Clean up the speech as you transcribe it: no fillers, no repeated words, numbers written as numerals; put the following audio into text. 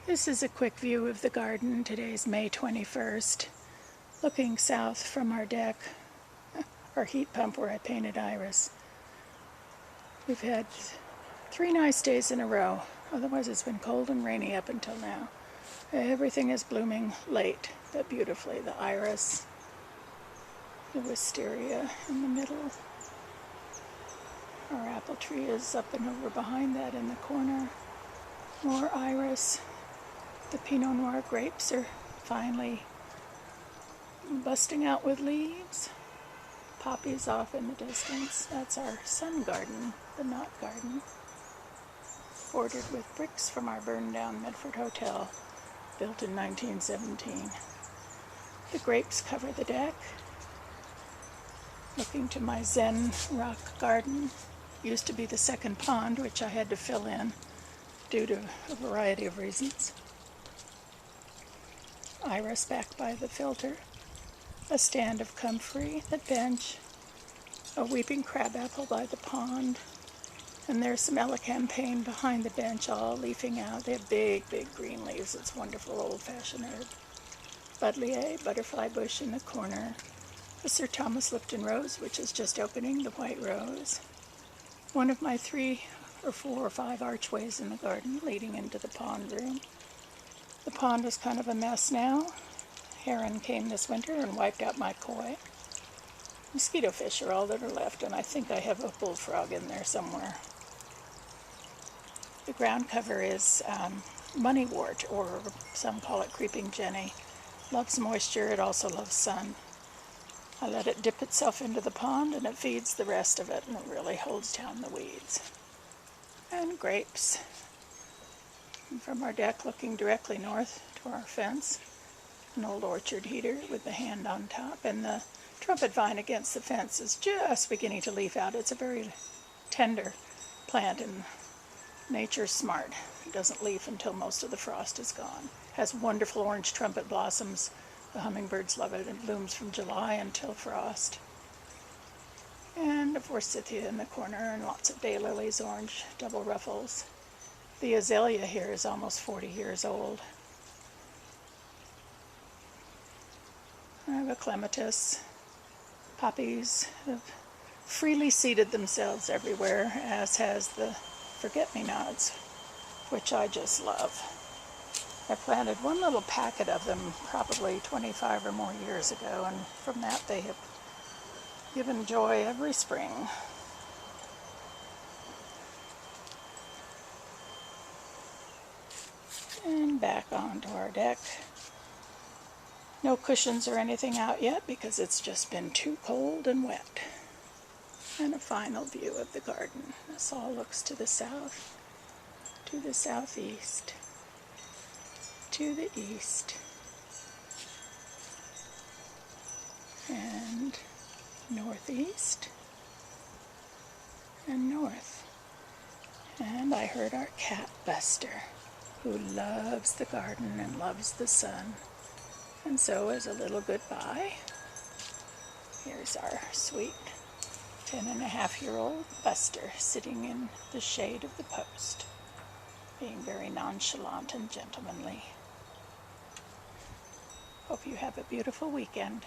This is a quick view of the garden. Today's May 21st. Looking south from our deck, our heat pump where I painted iris. We've had 3 nice days in a row. Otherwise it's been cold and rainy up until now. Everything is blooming late, but beautifully. The iris, the wisteria in the middle. Our apple tree is up and over behind that in the corner. More iris. The Pinot Noir grapes are finally busting out with leaves. Poppies off in the distance. That's our sun garden, the knot garden, bordered with bricks from our burned down Medford Hotel, built in 1917. The grapes cover the deck. Looking to my Zen rock garden. Used to be the second pond, which I had to fill in due to a variety of reasons. Iris back by the filter. A stand of comfrey, the bench, a weeping crabapple by the pond, and there's some elecampane behind the bench, all leafing out. They have big, big green leaves. It's wonderful old-fashioned herb. Buddleia, butterfly bush in the corner, a Sir Thomas Lipton rose, which is just opening, the white rose. One of my 3 or 4 or 5 archways in the garden leading into the pond room. The pond is kind of a mess now. Heron came this winter and wiped out my koi. Mosquito fish are all that are left, and I think I have a bullfrog in there somewhere. The ground cover is moneywort, or some call it creeping jenny. Loves moisture, it also loves sun. I let it dip itself into the pond and it feeds the rest of it, and it really holds down the weeds. And grapes. And from our deck looking directly north to our fence, an old orchard heater with the hand on top, and the trumpet vine against the fence is just beginning to leaf out. It's a very tender plant, and nature's smart. It doesn't leaf until most of the frost is gone. Has wonderful orange trumpet blossoms. The hummingbirds love it. It blooms from July until frost. And a forsythia in the corner, and lots of daylilies, orange double ruffles. The azalea here is almost 40 years old. I have a clematis. Poppies have freely seeded themselves everywhere, as has the forget-me-nots, which I just love. I planted one little packet of them probably 25 or more years ago, and from that they have given joy every spring. And back onto our deck. No cushions or anything out yet because it's just been too cold and wet. And a final view of the garden. This all looks to the south, to the southeast, to the east, and northeast, and north. And I heard our cat Buster, who loves the garden and loves the sun. And so as a little goodbye, here's our sweet 10-and-a-half-year-old Buster sitting in the shade of the post, being very nonchalant and gentlemanly. Hope you have a beautiful weekend.